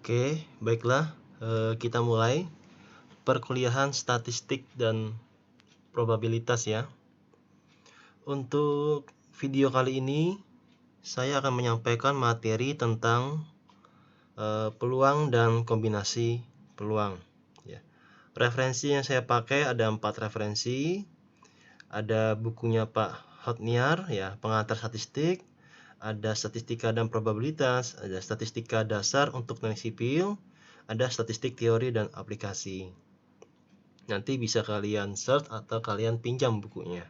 Oke, baiklah, kita mulai perkuliahan statistik dan probabilitas ya. Untuk video kali ini, saya akan menyampaikan materi tentang peluang dan kombinasi peluang. Ya. Referensi yang saya pakai ada 4 referensi. Ada bukunya Pak Hotniar, ya, pengantar statistik. Ada statistika dan probabilitas, ada statistika dasar untuk teknik sipil, ada statistik teori dan aplikasi. Nanti bisa kalian search atau kalian pinjam bukunya.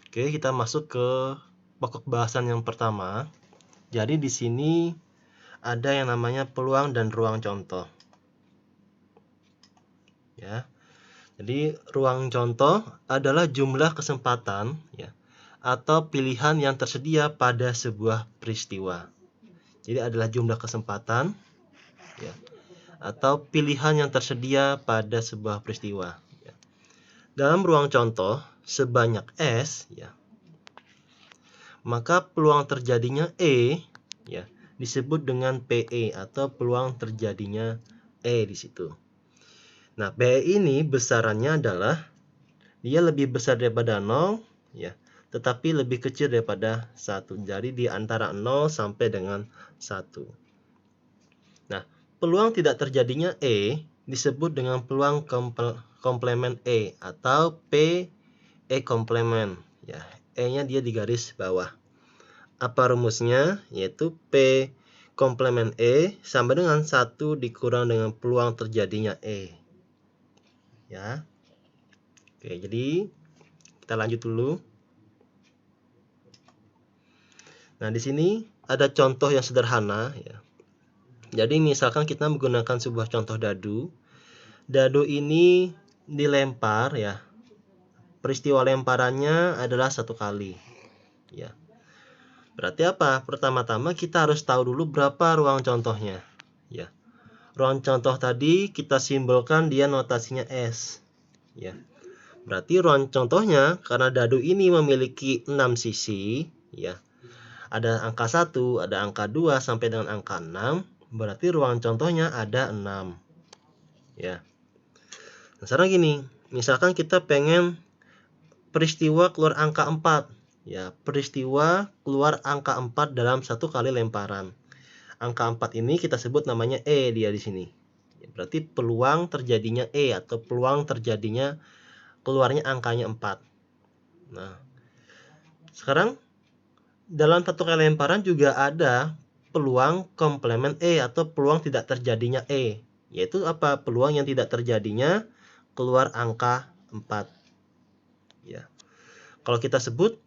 Oke, kita masuk ke pokok bahasan yang pertama. Jadi di sini ada yang namanya peluang dan ruang contoh. Ya. Jadi ruang contoh adalah jumlah kesempatan, ya, atau pilihan yang tersedia pada sebuah peristiwa. Jadi adalah jumlah kesempatan, ya, atau pilihan yang tersedia pada sebuah peristiwa. Ya. Dalam ruang contoh sebanyak S, ya, maka peluang terjadinya E, ya, disebut dengan PE atau peluang terjadinya E di situ. Nah, PE ini besarannya adalah dia lebih besar daripada 0, ya, tetapi lebih kecil daripada 1. Jadi di antara 0 sampai dengan 1. Nah, peluang tidak terjadinya E disebut dengan peluang komplement E atau P E komplement. Ya, E-nya dia di garis bawah. Apa rumusnya? Yaitu P komplement E sama dengan 1 dikurang dengan peluang terjadinya E. Ya. Oke, jadi kita lanjut dulu. Nah, di sini ada contoh yang sederhana, ya. Jadi misalkan kita menggunakan sebuah contoh dadu. Dadu ini dilempar, ya. Peristiwa lemparannya adalah 1 kali. Ya. Berarti apa? Pertama-tama kita harus tahu dulu berapa ruang contohnya. Ya. Ruang contoh tadi kita simbolkan dia notasinya S. Ya. Berarti ruang contohnya karena dadu ini memiliki 6 sisi, ya. Ada angka 1, ada angka 2 sampai dengan angka 6, berarti ruang contohnya ada 6. Ya. Nah, sekarang gini, misalkan kita pengen peristiwa keluar angka 4, ya, peristiwa keluar angka 4 dalam 1 kali lemparan. Angka 4 ini kita sebut namanya E dia di sini. Ya, berarti peluang terjadinya E atau peluang terjadinya keluarnya angkanya 4. Nah, sekarang dalam 1 kali lemparan juga ada peluang komplement E atau peluang tidak terjadinya E. Yaitu apa? Peluang yang tidak terjadinya keluar angka 4. Ya. Kalau kita sebut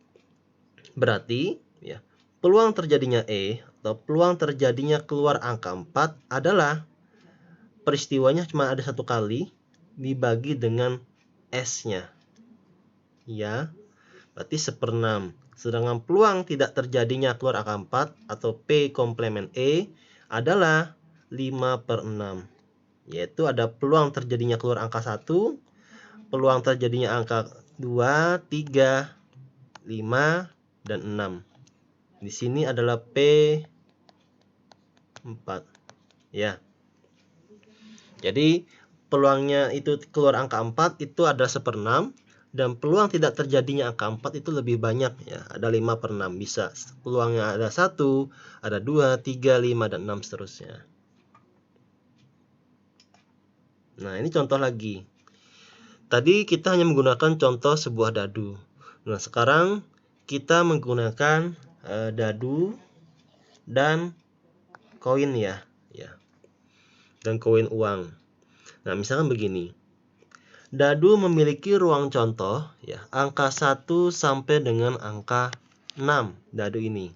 berarti, ya, peluang terjadinya E atau peluang terjadinya keluar angka 4 adalah peristiwanya cuma ada 1 kali dibagi dengan S-nya. Ya. Berarti 1/6. Sedangkan peluang tidak terjadinya keluar angka 4 atau P komplement E adalah 5/6. Yaitu ada peluang terjadinya keluar angka 1, peluang terjadinya angka 2, 3, 5, dan 6. Di sini adalah P4. Ya. Jadi peluangnya itu keluar angka 4 itu adalah 1/6. Dan peluang tidak terjadinya angka 4 itu lebih banyak, ya, ada 5/6. Bisa peluangnya ada 1, ada 2, 3, 5, dan 6 seterusnya. Nah, ini contoh lagi. Tadi kita hanya menggunakan contoh sebuah dadu. Nah, sekarang kita menggunakan dadu dan koin, ya. Dan koin uang. Nah, misalkan begini. Dadu memiliki ruang contoh, ya, angka 1 sampai dengan angka 6 dadu ini.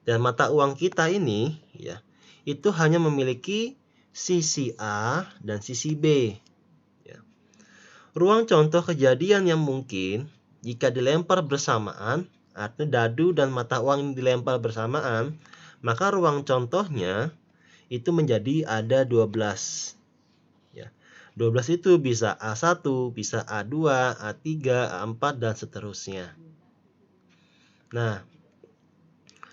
Dan mata uang kita ini, ya, itu hanya memiliki sisi A dan sisi B. Ya. Ruang contoh kejadian yang mungkin jika dilempar bersamaan, artinya dadu dan mata uang ini dilempar bersamaan, maka ruang contohnya itu menjadi ada 12. 12 itu bisa A1, bisa A2, A3, A4, dan seterusnya. Nah,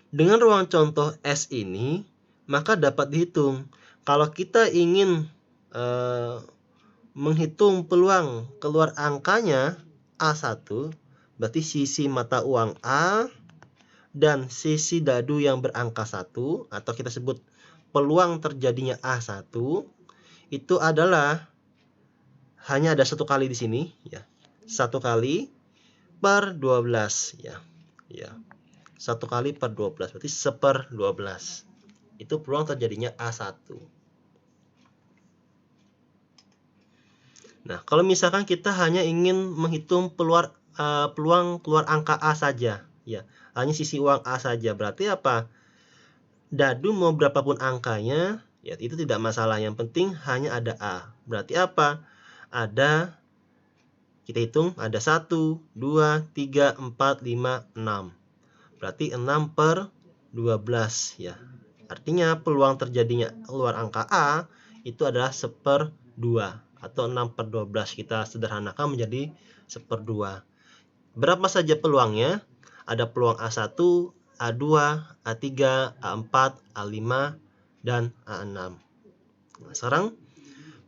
Dengan ruang contoh S ini, maka dapat dihitung. Kalau kita ingin menghitung peluang keluar angkanya A1, berarti sisi mata uang A dan sisi dadu yang berangka 1, atau kita sebut peluang terjadinya A1, itu adalah hanya ada satu kali di sini, ya. 1 kali per 12, ya. Ya. 1 kali per 12, berarti 1/12. Itu peluang terjadinya A1. Nah, kalau misalkan kita hanya ingin menghitung peluang keluar angka A saja, ya, hanya sisi uang A saja, berarti apa? Dadu mau berapapun angkanya, ya itu tidak masalah. Yang penting hanya ada A. Berarti apa? Kita hitung ada 1, 2, 3, 4, 5, 6. Berarti 6/12, ya. Artinya peluang terjadinya keluar angka A itu adalah 1/2 atau 6/12. Kita sederhanakan menjadi 1/2. Berapa saja peluangnya? Ada peluang A1, A2, A3, A4, A5, dan A6. Nah, sekarang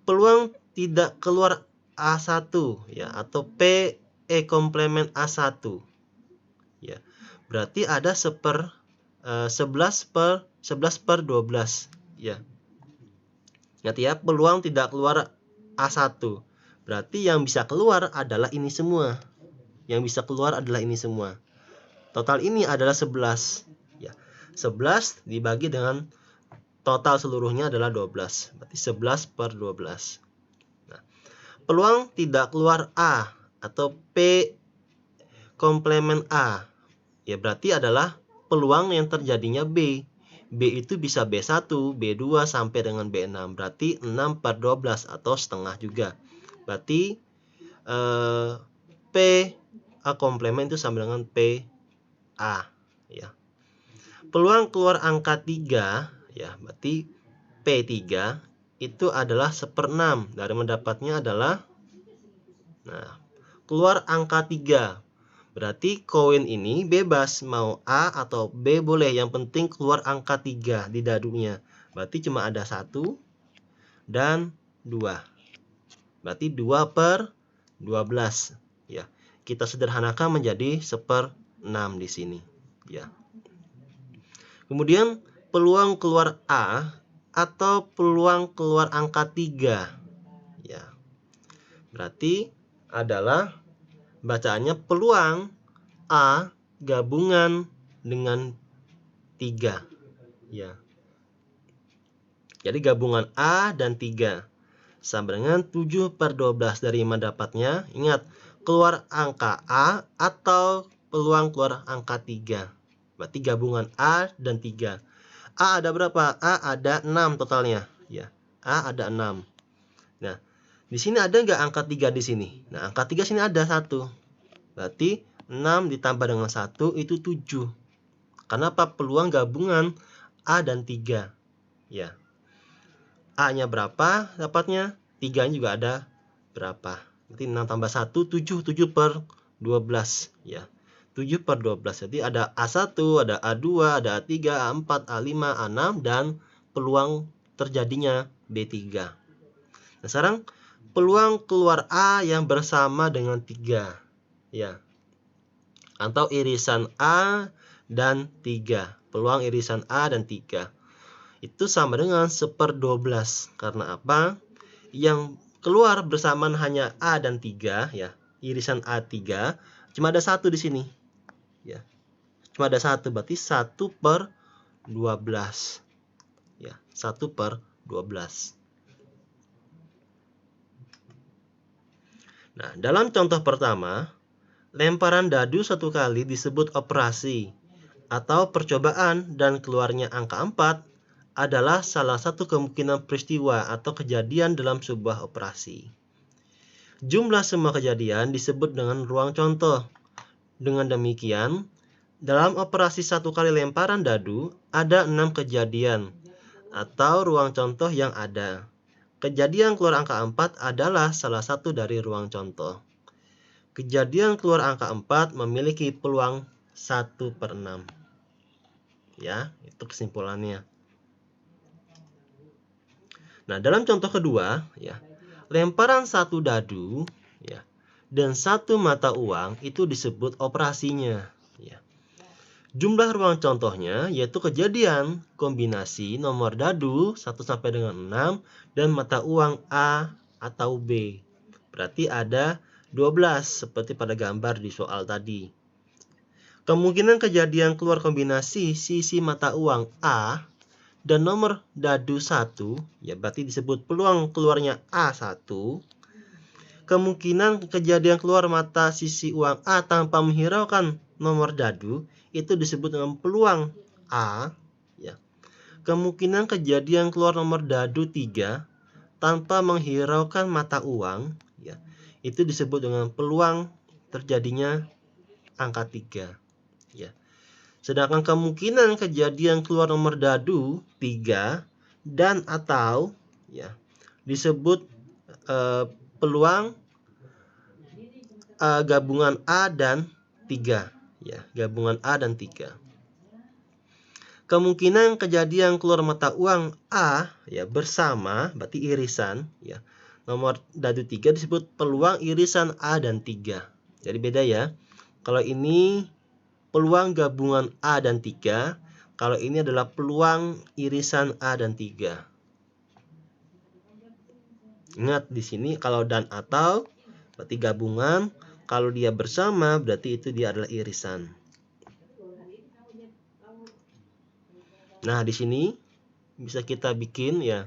peluang tidak keluar A1, ya, atau PE komplement A1, ya. Berarti ada 11/12, ya. Ingat ya, peluang tidak keluar A1. Berarti yang bisa keluar adalah ini semua. Yang bisa keluar adalah ini semua. Total ini adalah 11, ya. 11 dibagi dengan total seluruhnya adalah 12. Berarti 11/12. Nah, peluang tidak keluar A atau P komplement A, ya, berarti adalah peluang yang terjadinya B. B itu bisa B1, B2 sampai dengan B6. Berarti 6/12 atau setengah juga. Berarti P A komplement itu sama dengan P A, ya. Peluang keluar angka 3, ya, berarti P3 itu adalah 1/6. Dari mendapatnya adalah, nah, keluar angka 3. Berarti koin ini bebas mau A atau B boleh, yang penting keluar angka 3 di dadunya. Berarti cuma ada 1 dan 2. Berarti 2/12, ya. Kita sederhanakan menjadi 1/6 di sini, ya. Kemudian peluang keluar A atau peluang keluar angka 3, ya. Berarti adalah bacaannya peluang A gabungan dengan 3, ya. Jadi gabungan A dan 3 sama dengan 7/12. Dari mana dapatnya? Ingat, keluar angka A atau peluang keluar angka 3. Berarti gabungan A dan 3. A ada berapa? A ada 6 totalnya, ya. A ada 6. Nah, di sini ada nggak angka 3 di sini? Nah, angka 3 sini ada 1. Berarti 6 ditambah dengan 1 itu 7. Kenapa? Peluang gabungan A dan 3, ya. A-nya berapa dapatnya? 3-nya juga ada berapa? Berarti 6 tambah 1, 7. 7/12, ya. 7/12. Jadi ada A1, ada A2, ada A3, A4, A5, A6, dan peluang terjadinya B3. Nah, sekarang peluang keluar A yang bersama dengan 3, ya. Atau irisan A dan 3. Peluang irisan A dan 3 itu sama dengan 1/12. Karena apa? Yang keluar bersamaan hanya A dan 3, ya. Irisan A3 cuma ada 1 di sini, ya. Cuma ada 1, berarti 1/12, ya. 1/12. Nah, dalam contoh pertama, lemparan dadu 1 kali disebut operasi atau percobaan dan keluarnya angka 4 adalah salah satu kemungkinan peristiwa atau kejadian dalam sebuah operasi. Jumlah semua kejadian disebut dengan ruang contoh. Dengan demikian, dalam operasi 1 kali lemparan dadu ada 6 kejadian atau ruang contoh yang ada. Kejadian keluar angka 4 adalah salah satu dari ruang contoh. Kejadian keluar angka 4 memiliki peluang 1/6. ya. Itu kesimpulannya. Nah, dalam contoh kedua, ya, lemparan satu dadu, ya, dan satu mata uang itu disebut operasinya, ya. Jumlah ruang contohnya yaitu kejadian kombinasi nomor dadu 1 sampai dengan 6 dan mata uang A atau B. Berarti ada 12 seperti pada gambar di soal tadi. Kemungkinan kejadian keluar kombinasi sisi mata uang A dan nomor dadu 1, ya berarti disebut peluang keluarnya A1. Kemungkinan kejadian keluar mata sisi uang A tanpa menghiraukan nomor dadu itu disebut dengan peluang A, ya. Kemungkinan kejadian keluar nomor dadu 3 tanpa menghiraukan mata uang, ya, itu disebut dengan peluang terjadinya angka 3, ya. Sedangkan kemungkinan kejadian keluar nomor dadu 3 dan atau, ya, disebut peluang gabungan A dan 3, ya, gabungan A dan 3. Kemungkinan kejadian keluar mata uang A, ya, bersama berarti irisan, ya. Nomor dadu 3 disebut peluang irisan A dan 3. Jadi beda ya. Kalau ini peluang gabungan A dan 3, kalau ini adalah peluang irisan A dan 3. Ingat di sini kalau dan atau berarti gabungan, kalau dia bersama berarti itu dia adalah irisan. Nah, di sini bisa kita bikin, ya,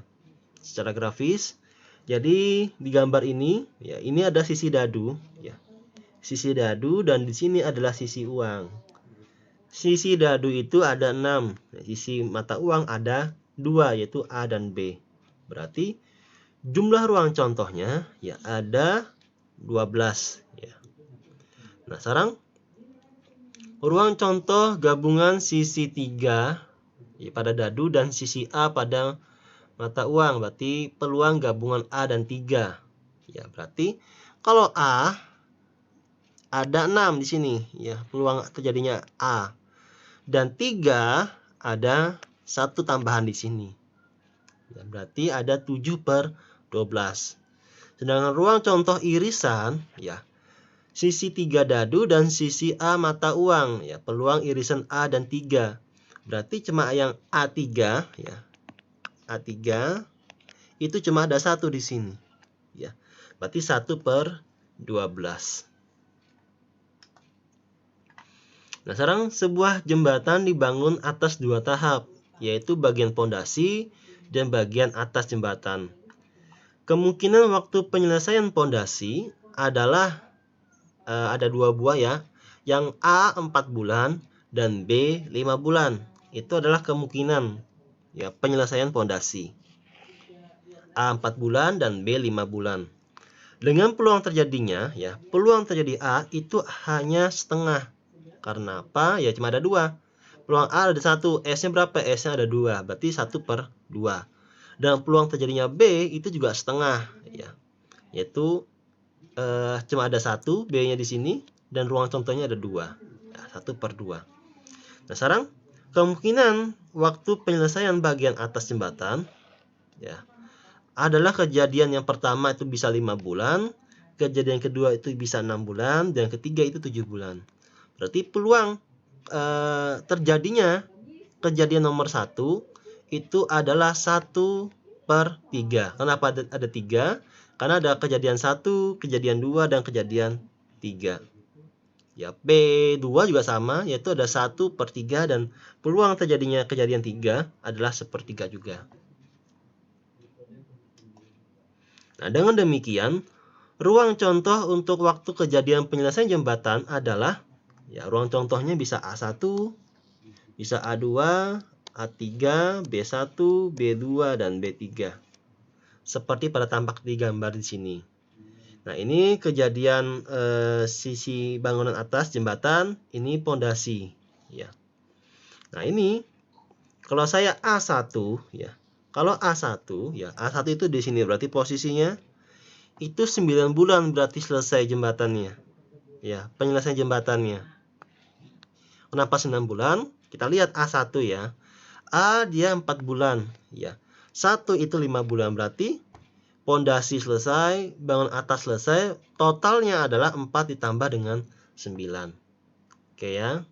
secara grafis. Jadi di gambar ini, ya, ini ada sisi dadu, ya. Sisi dadu dan di sini adalah sisi uang. Sisi dadu itu ada 6, sisi mata uang ada 2 yaitu A dan B. Berarti jumlah ruang contohnya, ya, ada 12, ya. Nah, sekarang ruang contoh gabungan sisi 3, ya, pada dadu dan sisi A pada mata uang, berarti peluang gabungan A dan 3. Ya, berarti kalau A ada 6 di sini, ya, peluang terjadinya A. Dan 3 ada 1 tambahan di sini. Ya, berarti ada 7/12. Sedangkan ruang contoh irisan, ya, sisi 3 dadu dan sisi A mata uang, ya, peluang irisan A dan 3. Berarti cuma yang A3, ya. A3 itu cuma ada 1 di sini, ya. Berarti 1/12. Nah, sekarang sebuah jembatan dibangun atas 2 tahap, yaitu bagian pondasi dan bagian atas jembatan. Kemungkinan waktu penyelesaian pondasi adalah ada 2 buah, ya. Yang A 4 bulan dan B 5 bulan. Itu adalah kemungkinan, ya, penyelesaian pondasi. A 4 bulan dan B 5 bulan. Dengan peluang terjadinya, ya, peluang terjadi A itu hanya setengah. Karena apa? Ya, cuma ada 2. Peluang A ada 1, S-nya berapa? S-nya ada 2, berarti 1/2. Dan peluang terjadinya B itu juga setengah, ya. Yaitu cuma ada 1, B-nya di sini, dan ruang contohnya ada 2. Ya, 1/2. Nah, sekarang kemungkinan waktu penyelesaian bagian atas jembatan, ya, adalah kejadian yang pertama itu bisa 5 bulan, kejadian kedua itu bisa 6 bulan, dan ketiga itu 7 bulan. Berarti peluang terjadinya kejadian nomor 1 itu adalah 1/3. Kenapa ada 3? Karena ada kejadian 1, kejadian 2, dan kejadian 3. Ya, B2 juga sama, yaitu ada 1/3 dan peluang terjadinya kejadian 3 adalah 1/3 juga. Nah, dengan demikian, ruang contoh untuk waktu kejadian penyelesaian jembatan adalah, ya, ruang contohnya bisa A1, bisa A2, A3, B1, B2, dan B3. Seperti pada tampak di gambar di sini. Nah, ini kejadian sisi bangunan atas jembatan, ini pondasi, ya. Nah, ini kalau saya A1, ya. Kalau A1, ya, A1 itu di sini berarti posisinya itu 9 bulan berarti selesai jembatannya. Ya, penyelesaian jembatannya. Kenapa 9 bulan? Kita lihat A1 ya. A dia 4 bulan ya. 1 itu 5 bulan, berarti pondasi selesai, bangun atas selesai, totalnya adalah 4 ditambah dengan 9. Oke ya.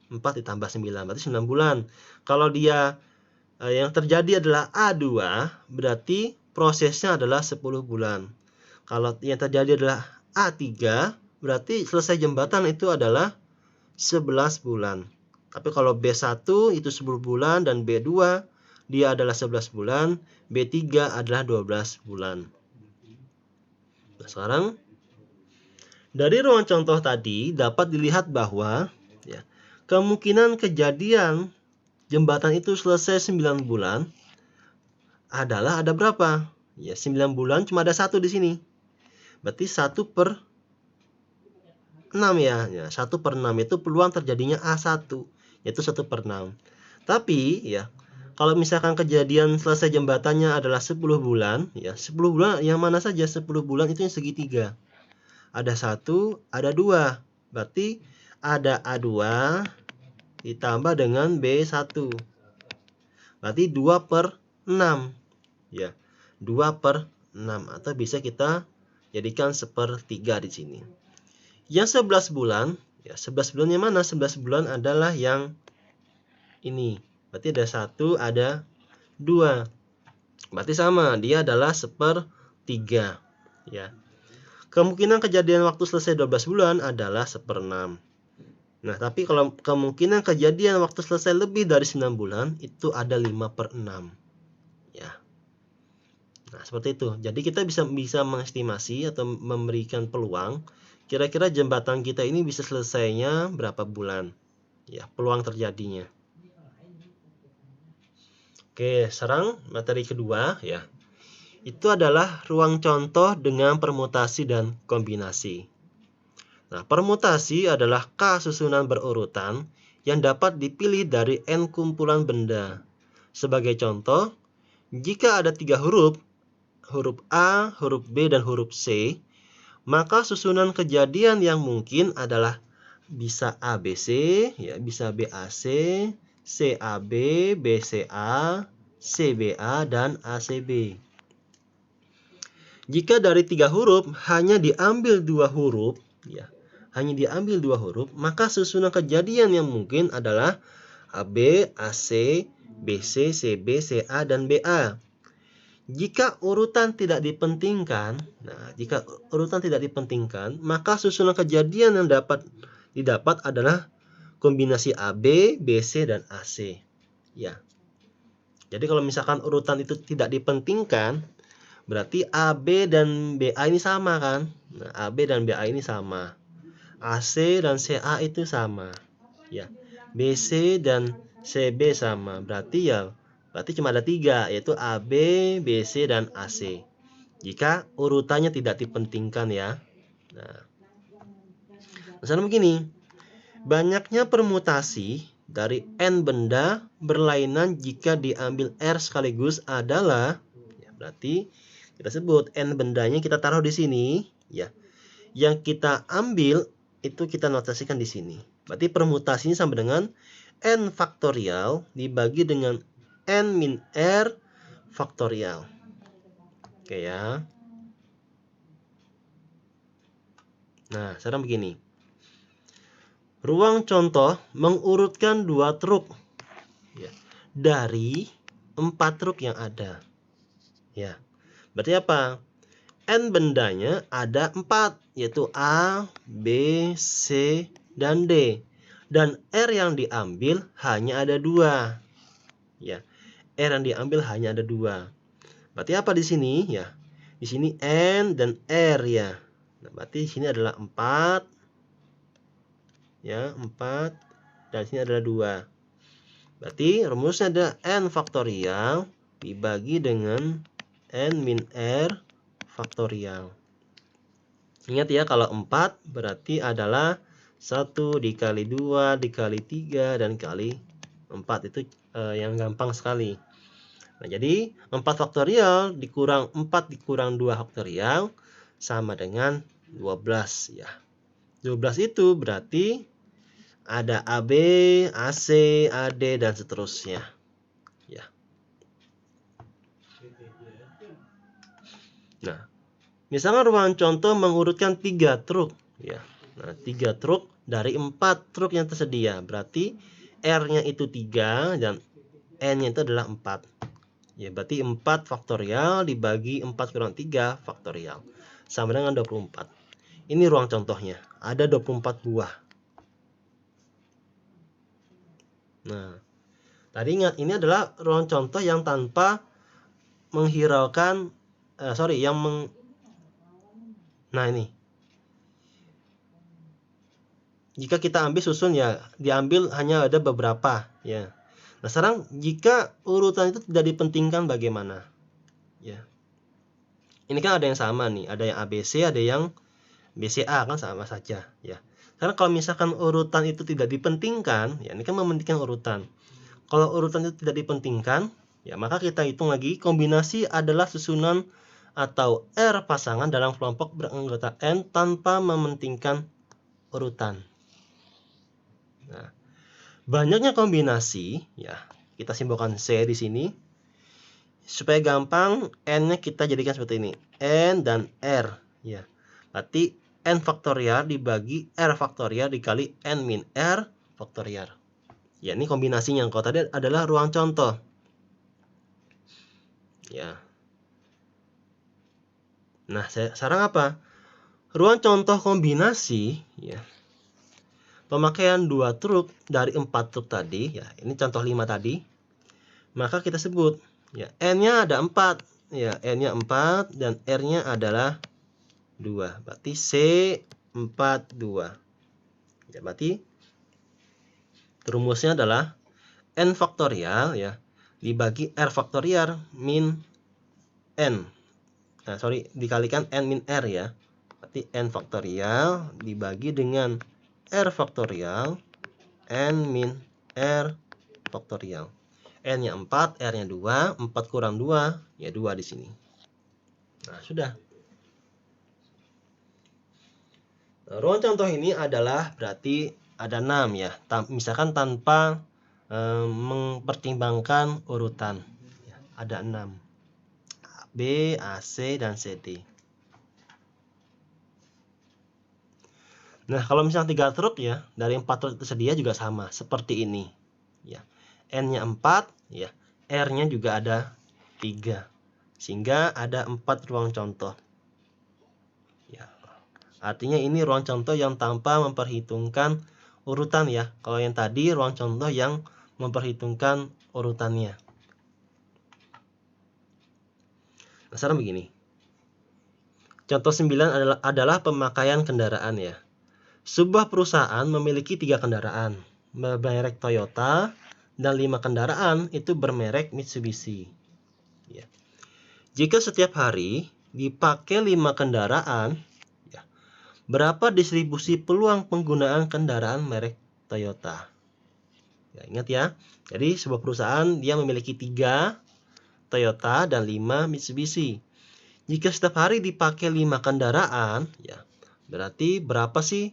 4 ditambah 9 berarti 9 bulan. Kalau dia yang terjadi adalah A2, berarti prosesnya adalah 10 bulan. Kalau yang terjadi adalah A3, berarti selesai jembatan itu adalah 11 bulan. Tapi kalau B1 itu 10 bulan dan B2 dia adalah 11 bulan, B3 adalah 12 bulan. Nah, sekarang dari ruang contoh tadi dapat dilihat bahwa ya, kemungkinan kejadian jembatan itu selesai 9 bulan adalah ada berapa? Ya, 9 bulan cuma ada 1 di sini. Berarti 1 per 6 ya. 1 per 6 itu peluang terjadinya A1, yaitu 1 per 6. Tapi ya, kalau misalkan kejadian selesai jembatannya adalah 10 bulan, ya 10 bulan yang mana saja 10 bulan itu yang segitiga. Ada 1, ada 2. Berarti ada A2 ditambah dengan B1. Berarti 2 per 6. Ya, 2 per 6 atau bisa kita jadikan 1/3 di sini. Yang 11 bulan, ya 11 bulan yang mana? 11 bulan adalah yang ini. Berarti ada 1, ada 2. Berarti sama, dia adalah 1/3. Ya. Kemungkinan kejadian waktu selesai 12 bulan adalah 1/6. Nah, tapi kalau kemungkinan kejadian waktu selesai lebih dari 9 bulan itu ada 5/6. Ya. Nah, seperti itu. Jadi kita bisa mengestimasi atau memberikan peluang kira-kira jembatan kita ini bisa selesainya berapa bulan. Ya, peluang terjadinya. Oke, sekarang materi kedua ya. Itu adalah ruang contoh dengan permutasi dan kombinasi. Nah, permutasi adalah K susunan berurutan yang dapat dipilih dari N kumpulan benda. Sebagai contoh, jika ada 3 huruf A, huruf B, dan huruf C, maka susunan kejadian yang mungkin adalah bisa ABC, ya bisa BAC, CAB, BCA, CBA, dan ACB. Jika dari 3 huruf hanya diambil 2 huruf, ya, maka susunan kejadian yang mungkin adalah AB, AC, BC, CB, CA, dan BA. Jika urutan tidak dipentingkan, maka susunan kejadian yang didapat adalah kombinasi AB, BC, dan AC. Ya. Jadi kalau misalkan urutan itu tidak dipentingkan, berarti AB dan BA ini sama kan? Nah, AB dan BA ini sama. AC dan CA itu sama. Ya. BC dan CB sama. Berarti cuma ada 3, yaitu AB, BC, dan AC. Jika urutannya tidak dipentingkan ya. Nah, misalnya begini, banyaknya permutasi dari N benda berlainan jika diambil R sekaligus adalah, ya, berarti kita sebut N bendanya kita taruh di sini, ya. Yang kita ambil itu kita notasikan di sini. Berarti permutasinya sama dengan N faktorial dibagi dengan N min R faktorial. Oke ya. Nah, sekarang begini. Ruang contoh mengurutkan 2 truk ya, dari 4 truk yang ada. Ya. Berarti apa? N bendanya ada 4, yaitu A, B, C, dan D. Dan R yang diambil hanya ada 2. Ya. R yang diambil hanya ada 2. Berarti apa di sini? Ya. Di sini N dan R ya. Nah, berarti di sini adalah 4. Ya, 4. Dan di sini adalah 2. Berarti rumusnya ada N faktorial dibagi dengan N min R faktorial. Ingat ya, kalau 4 berarti adalah 1 dikali 2 dikali 3 dan kali 4. Itu yang gampang sekali. Nah, jadi 4 faktorial dikurang 4 dikurang 2 faktorial sama dengan 12 ya. 12 itu berarti Ada AB, AC, AD, dan seterusnya. Ya. Nah, misalnya ruang contoh mengurutkan 3 truk. Ya. Nah, 3 truk dari 4 truk yang tersedia. Berarti R-nya itu 3 dan N-nya itu adalah 4. Ya, berarti 4 faktorial dibagi 4 kurang 3 faktorial. Sama dengan 24. Ini ruang contohnya. Ada 24 buah. Nah, tadi ingat, ini adalah ruang contoh yang tanpa menghiraukan, nah ini. Jika kita ambil susun ya, diambil hanya ada beberapa ya. Nah, sekarang jika urutan itu tidak dipentingkan bagaimana? Ya. Ini kan ada yang sama nih, ada yang ABC, ada yang BCA, kan sama saja ya. Karena kalau misalkan urutan itu tidak dipentingkan, ya ini kan mementingkan urutan. Kalau urutan itu tidak dipentingkan, ya maka kita hitung lagi kombinasi adalah susunan atau R pasangan dalam kelompok beranggota N tanpa mementingkan urutan. Nah, banyaknya kombinasi, ya kita simbolkan C di sini. Supaya gampang, N-nya kita jadikan seperti ini, N dan R, ya. Berarti N faktorial dibagi R faktorial dikali N min R faktorial. Ya, ini kombinasinya. Kalau tadi adalah ruang contoh. Ya. Nah, sekarang apa? Ruang contoh kombinasi, ya. Pemakaian 2 truk dari 4 truk tadi, ya. Ini contoh 5 tadi. Maka kita sebut, ya, N-nya ada 4, ya, N-nya 4 dan R-nya adalah 2. Berarti C42. Ya, berarti rumusnya adalah N faktorial ya dibagi R faktorial min N. Nah, dikalikan N min R ya. Berarti N faktorial dibagi dengan R faktorial N min R faktorial. N-nya 4, R-nya 2, 4 kurang 2, ya 2 di sini. Nah, sudah. Nah, ruang contoh ini adalah berarti ada 6 ya. Misalkan tanpa mempertimbangkan urutan. Ya, ada 6. B, AC, dan CD. Nah, kalau misalnya 3 truk ya, dari 4 truk tersedia juga sama, seperti ini. Ya. N-nya 4, ya. R-nya juga ada 3. Sehingga ada 4 ruang contoh. Ya. Artinya ini ruang contoh yang tanpa memperhitungkan urutan ya. Kalau yang tadi ruang contoh yang memperhitungkan urutannya. Nah, sekarang begini. Contoh 9 adalah pemakaian kendaraan ya. Sebuah perusahaan memiliki 3 kendaraan bermerek Toyota dan 5 kendaraan itu bermerek Mitsubishi. Ya. Jika setiap hari dipakai 5 kendaraan, ya, berapa distribusi peluang penggunaan kendaraan merek Toyota? Ya, ingat ya. Jadi sebuah perusahaan dia memiliki 3 Toyota dan 5 Mitsubishi. Jika setiap hari dipakai 5 kendaraan, ya, berarti berapa sih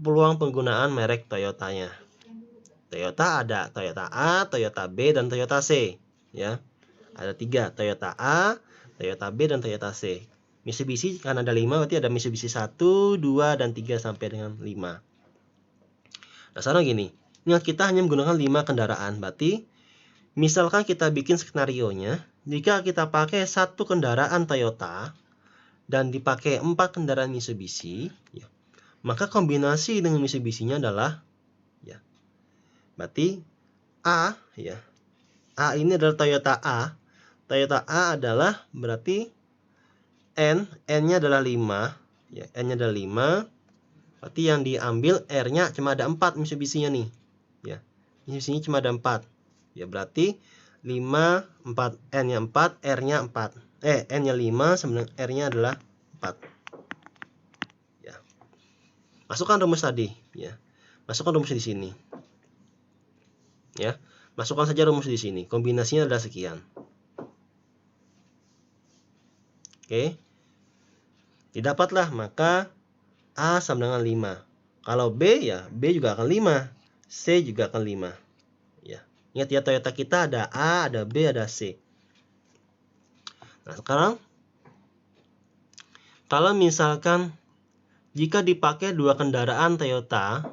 peluang penggunaan merek Toyotanya? Toyota ada Toyota A, Toyota B, dan Toyota C. Ya, ada 3, Toyota A, Toyota B, dan Toyota C. Mitsubishi kan ada 5, berarti ada Mitsubishi 1, 2, dan 3 sampai dengan 5. Nah, sekarang gini, ini kita hanya menggunakan 5 kendaraan, berarti misalkan kita bikin skenario-nya, jika kita pakai 1 kendaraan Toyota dan dipakai 4 kendaraan Mitsubishi, ya, maka kombinasi dengan Mitsubishi-nya adalah, ya, berarti A, ya, A ini adalah Toyota A. Toyota A adalah berarti N-nya adalah 5, ya, N-nya adalah 5. Berarti yang diambil R-nya cuma ada 4 Mitsubishi-nya nih, ya. Mitsubishi-nya cuma ada 4. Ya, berarti 5, 4, N-nya 4, R-nya 4. N-nya 5, sebenarnya R-nya adalah 4. Ya. Masukkan rumus tadi, ya. Masukkan rumus di sini. Ya. Masukkan saja rumus di sini. Kombinasinya adalah sekian. Oke. Didapatlah, maka A sama dengan 5. Kalau B, ya B juga akan 5. C juga akan 5. Ya. Ingat ya, Toyota kita ada A, ada B, ada C. Nah, sekarang kalau misalkan jika dipakai 2 kendaraan Toyota,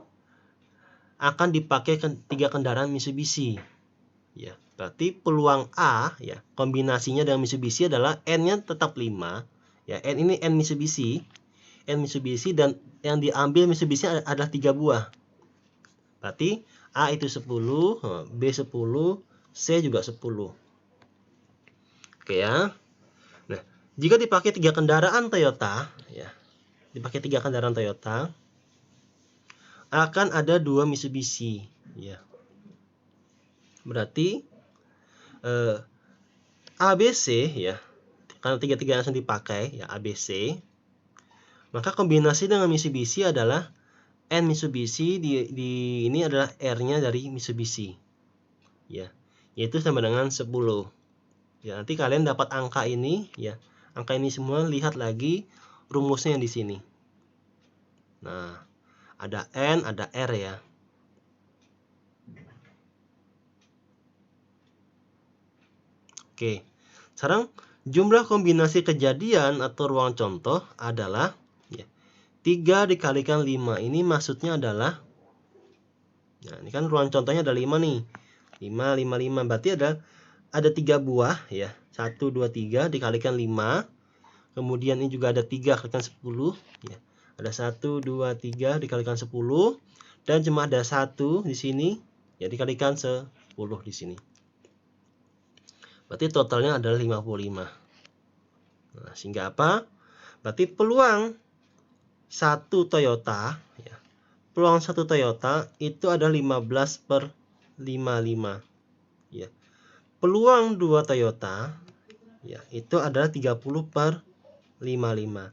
akan dipakai 3 kendaraan Mitsubishi. Ya, berarti peluang A ya, kombinasinya dengan Mitsubishi adalah N-nya tetap 5. Ya, N ini N Mitsubishi dan yang diambil Mitsubishi adalah 3 buah. Berarti A itu 10, B 10, C juga 10. Oke ya. Nah, jika dipakai 3 kendaraan Toyota ya, dipakai 3 kendaraan Toyota, akan ada 2 Mitsubishi ya. Berarti ABC ya, karena 3 langsung dipakai ya, ABC, maka kombinasi dengan Mitsubishi adalah N Mitsubishi di ini adalah R-nya dari Mitsubishi ya, yaitu sama dengan 10 ya. Nanti kalian dapat angka ini ya, angka ini semua lihat lagi rumusnya yang di sini. Nah, ada N, ada R ya. Oke, sekarang jumlah kombinasi kejadian atau ruang contoh adalah ya, 3 dikalikan 5. Ini maksudnya adalah, nah ini kan ruang contohnya ada 5 nih. 5, 5, 5. Berarti ada 3 buah ya. 1, 2, 3 dikalikan 5. Kemudian ini juga ada 3 kalikan 10 ya. Ada 1, 2, 3 dikalikan 10. Dan cuma ada 1 di sini ya, dikalikan 10 di sini. Berarti totalnya adalah 55. Nah, sehingga apa? Berarti peluang 1 Toyota ya, peluang 1 Toyota itu ada 15/55 ya. Peluang 2 Toyota ya, itu adalah 30/55.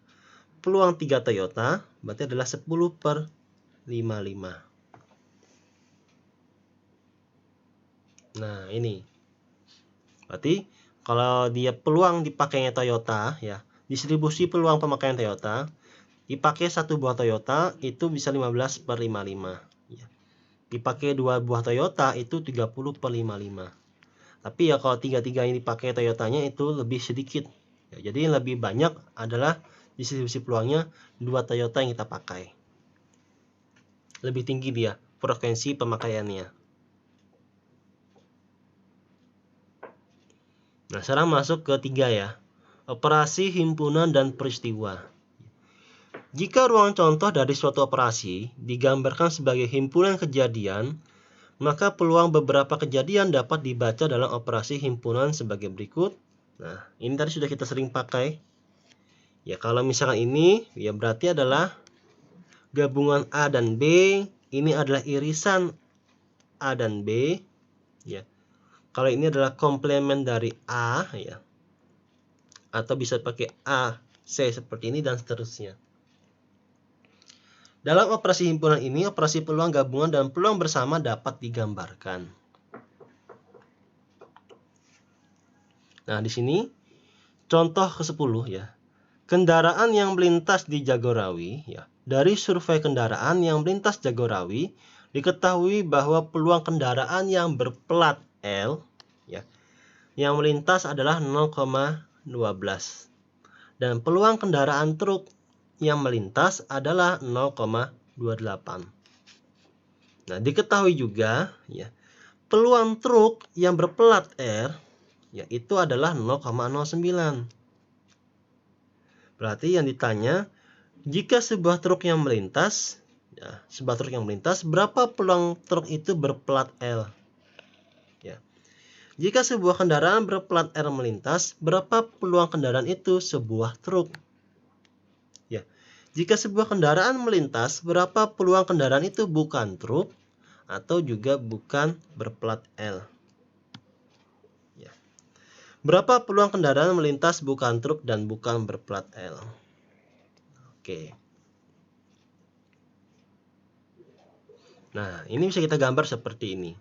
Peluang 3 Toyota berarti adalah 10/55. Nah, ini berarti kalau dia peluang dipakainya Toyota ya, distribusi peluang pemakaian Toyota, dipakai 1 buah Toyota itu bisa 15/55 ya. Dipakai 2 buah Toyota itu 30/55. Tapi ya kalau 3 ini dipakai Toyotanya itu lebih sedikit ya, jadi lebih banyak adalah distribusi peluangnya 2 Toyota yang kita pakai. Lebih tinggi dia frekuensi pemakaiannya. Nah, sekarang masuk ke 3 ya. Operasi, himpunan, dan peristiwa. Jika ruang contoh dari suatu operasi digambarkan sebagai himpunan kejadian, maka peluang beberapa kejadian dapat dibaca dalam operasi himpunan sebagai berikut. Nah, ini tadi sudah kita sering pakai. Ya, kalau misalkan ini, ya berarti adalah gabungan A dan B. Ini adalah irisan A dan B. Ya. Kalau ini adalah komplement dari A ya, atau bisa pakai A, C seperti ini dan seterusnya. Dalam operasi himpunan ini, operasi peluang gabungan dan peluang bersama dapat digambarkan. Nah, di sini contoh ke-10 ya. Kendaraan yang melintas di Jagorawi ya. Dari survei kendaraan yang melintas Jagorawi, diketahui bahwa peluang kendaraan yang berplat L ya, yang melintas adalah 0,12 dan peluang kendaraan truk yang melintas adalah 0,28. Nah, diketahui juga ya, peluang truk yang berplat R yaitu adalah 0,09. Berarti yang ditanya, jika sebuah truk yang melintas ya, berapa peluang truk itu berplat L? Ya. Jika sebuah kendaraan berplat R melintas, berapa peluang kendaraan itu sebuah truk? Ya. Jika sebuah kendaraan melintas, berapa peluang kendaraan itu bukan truk atau juga bukan berplat L? Ya. Berapa peluang kendaraan melintas bukan truk dan bukan berplat L? Oke. Nah, ini bisa kita gambar seperti ini.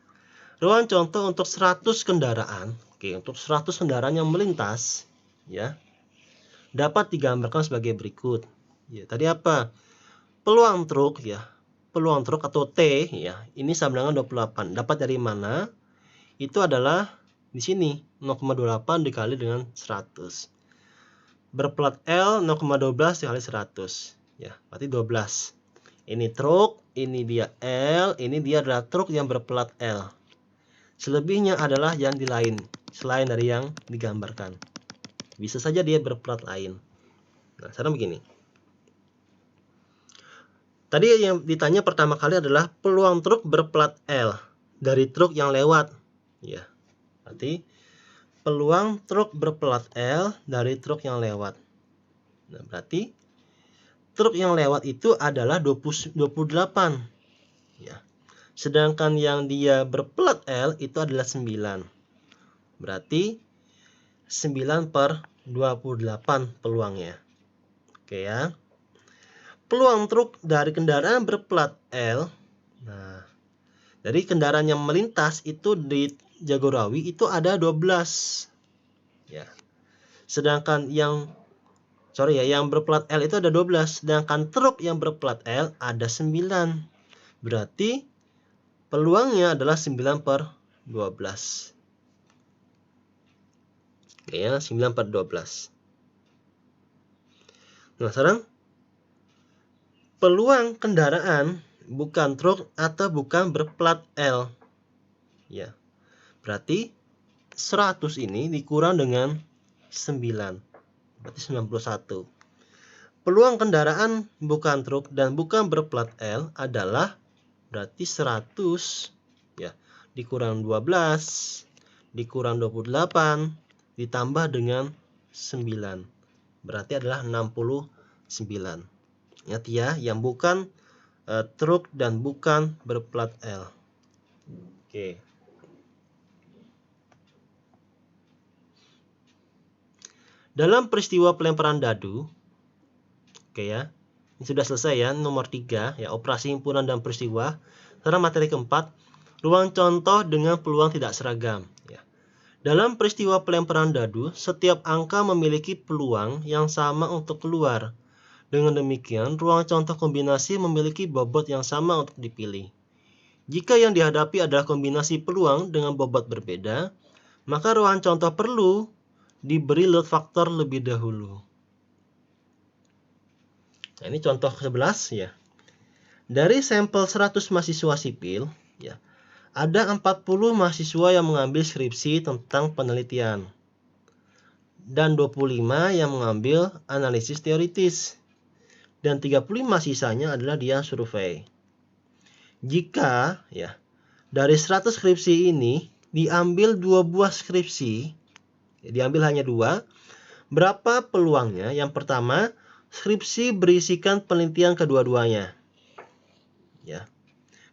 Ruang contoh untuk 100 kendaraan. Oke, untuk 100 kendaraan yang melintas ya, dapat digambarkan sebagai berikut. Ya, tadi apa? Peluang truk ya, peluang truk atau T ya, ini sama dengan 28. Dapat dari mana? Itu adalah di sini 0,28 dikali dengan 100. Berplat L 0,12 dikali 100 ya, berarti 12. Ini truk, ini dia L, ini dia adalah truk yang berplat L. Selebihnya adalah yang di lain, selain dari yang digambarkan. Bisa saja dia berplat lain. Nah, sekarang begini. Tadi yang ditanya pertama kali adalah peluang truk berplat L dari truk yang lewat. Ya, berarti peluang truk berplat L dari truk yang lewat. Nah, berarti truk yang lewat itu adalah 28. Ya. Sedangkan yang dia berplat L itu adalah 9. Berarti 9 per 28 peluangnya. Oke ya. Peluang truk dari kendaraan berplat L. Nah, dari kendaraan yang melintas itu di Jagorawi itu ada 12. Ya. Sedangkan yang berplat L itu ada 12, sedangkan truk yang berplat L ada 9. Berarti peluangnya adalah 9 per 12. Oke ya, 9 per 12. Nah, sekarang peluang kendaraan bukan truk atau bukan berplat L. Ya. Berarti 100 ini dikurang dengan 9. Berarti 91. Peluang kendaraan bukan truk dan bukan berplat L adalah berarti 100 ya, dikurang 12 dikurang 28 ditambah dengan 9. Berarti adalah 69. Ingat ya, yang bukan truk dan bukan berplat L. Oke. Dalam peristiwa pelemparan dadu, oke ya, ini sudah selesai ya, nomor 3 ya, operasi himpunan dan peristiwa. Sekarang materi keempat, ruang contoh dengan peluang tidak seragam. Ya. Dalam peristiwa pelemparan dadu, setiap angka memiliki peluang yang sama untuk keluar. Dengan demikian, ruang contoh kombinasi memiliki bobot yang sama untuk dipilih. Jika yang dihadapi adalah kombinasi peluang dengan bobot berbeda, maka ruang contoh perlu diberi load faktor lebih dahulu. Nah, ini contoh 11 ya. Dari sampel 100 mahasiswa sipil, ya, ada 40 mahasiswa yang mengambil skripsi tentang penelitian dan 25 yang mengambil analisis teoritis. Dan 35 sisanya adalah dia survei. Jika ya dari 100 skripsi ini diambil 2 buah skripsi, ya, diambil hanya 2, berapa peluangnya? Yang pertama, skripsi berisikan penelitian kedua-duanya. Ya.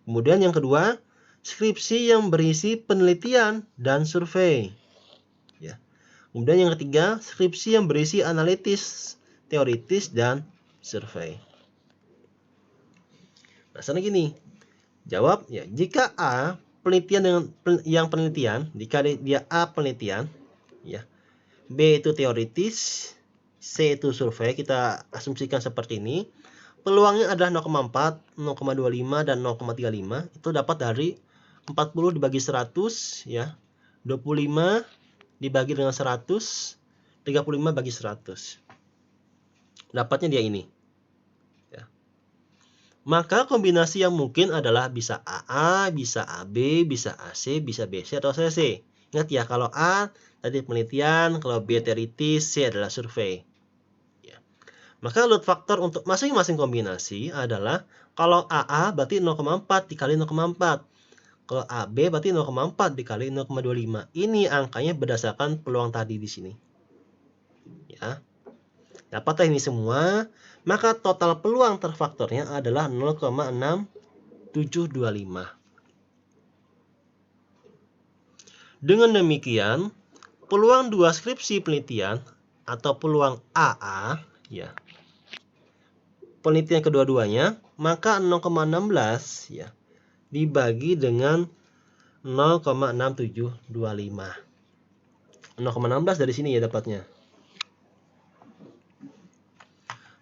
Kemudian yang kedua, skripsi yang berisi penelitian dan survei. Ya. Kemudian yang ketiga, skripsi yang berisi analitis, teoritis, dan survei. Nah, sekarang gini, jawab ya. Jika A penelitian dengan penelitian, jika dia A penelitian, ya, B itu teoritis, C itu survei, kita asumsikan seperti ini. Peluangnya adalah 0,4, 0,25 dan 0,35. Itu dapat dari 40 dibagi 100 ya. 25 dibagi dengan 100, 35 bagi 100. Dapatnya dia ini. Ya. Maka kombinasi yang mungkin adalah bisa AA, bisa AB, bisa AC, bisa BC atau CC. Ingat ya, kalau A tadi penelitian, kalau B teoritis, C adalah survei. Ya. Maka load faktor untuk masing-masing kombinasi adalah kalau AA berarti 0,4 dikali 0,4. Kalau AB berarti 0,4 dikali 0,25. Ini angkanya berdasarkan peluang tadi di sini. Ya. Dapat ini semua, maka total peluang terfaktornya adalah 0,6725. Dengan demikian, peluang 2 skripsi penelitian atau peluang AA, ya, penelitian kedua-duanya, maka 0,16 ya dibagi dengan 0,6725. 0,16 dari sini ya dapatnya.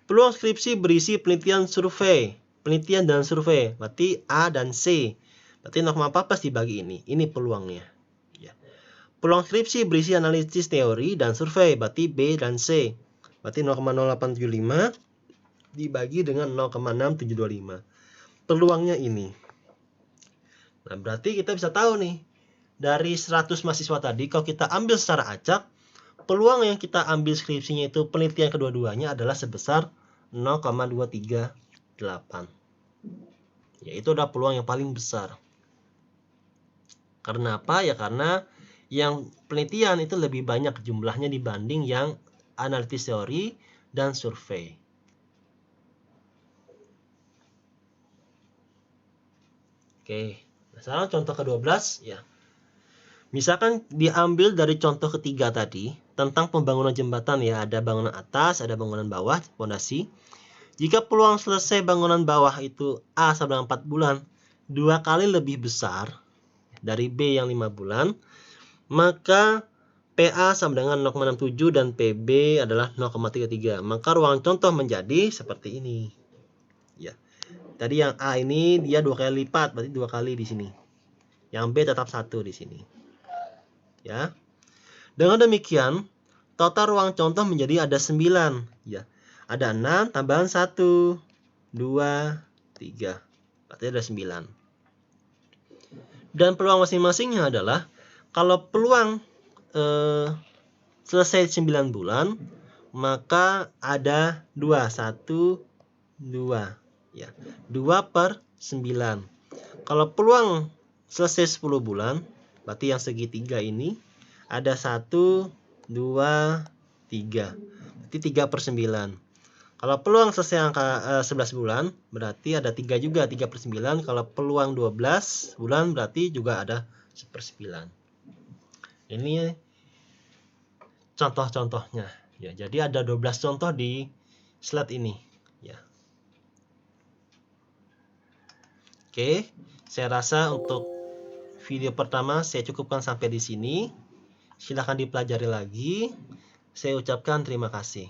Peluang skripsi berisi penelitian survei. penelitian dan survei, berarti A dan C. Berarti 0,4 plus dibagi ini peluangnya. Ya. Peluang skripsi berisi analisis teori dan survei, berarti B dan C. Berarti 0,0875 dibagi dengan 0,6725. Peluangnya ini. Nah, berarti kita bisa tahu nih, dari 100 mahasiswa tadi, kalau kita ambil secara acak, peluang yang kita ambil skripsinya itu penelitian kedua-duanya adalah sebesar 0,238. Ya, itu adalah peluang yang paling besar. Karena apa? Ya karena yang penelitian itu lebih banyak jumlahnya dibanding yang analisis teori dan survei. Oke, nah, sekarang contoh ke-12 ya. Misalkan diambil dari contoh ketiga tadi tentang pembangunan jembatan ya, ada bangunan atas, ada bangunan bawah, fondasi. Jika peluang selesai bangunan bawah itu A sama dengan 4 bulan, 2 kali lebih besar dari B yang 5 bulan, maka PA sama dengan 0,67 dan PB adalah 0,33. Maka ruang contoh menjadi seperti ini. Ya. Tadi yang A ini dia 2 kali lipat, berarti 2 kali di sini. Yang B tetap 1 di sini. Ya. Dengan demikian, total ruang contoh menjadi ada 9, ya. Ada 6 tambahan 1, 2, 3. Berarti ada 9. Dan peluang masing-masingnya adalah kalau peluang selesai 9 bulan, maka ada 2, 1, 2. Ya. 2 per 9. Kalau peluang selesai 10 bulan, berarti yang segitiga ini ada 1, 2, 3. Berarti 3 per 9. Kalau peluang selesai angka 11 bulan, berarti ada 3 juga, 3 per 9. Kalau peluang 12 bulan, berarti juga ada 1 per 9. Ini contoh-contohnya. Ya, jadi ada 12 contoh di slide ini. Ya. Oke, saya rasa untuk video pertama saya cukupkan sampai di sini. Silahkan dipelajari lagi. Saya ucapkan terima kasih.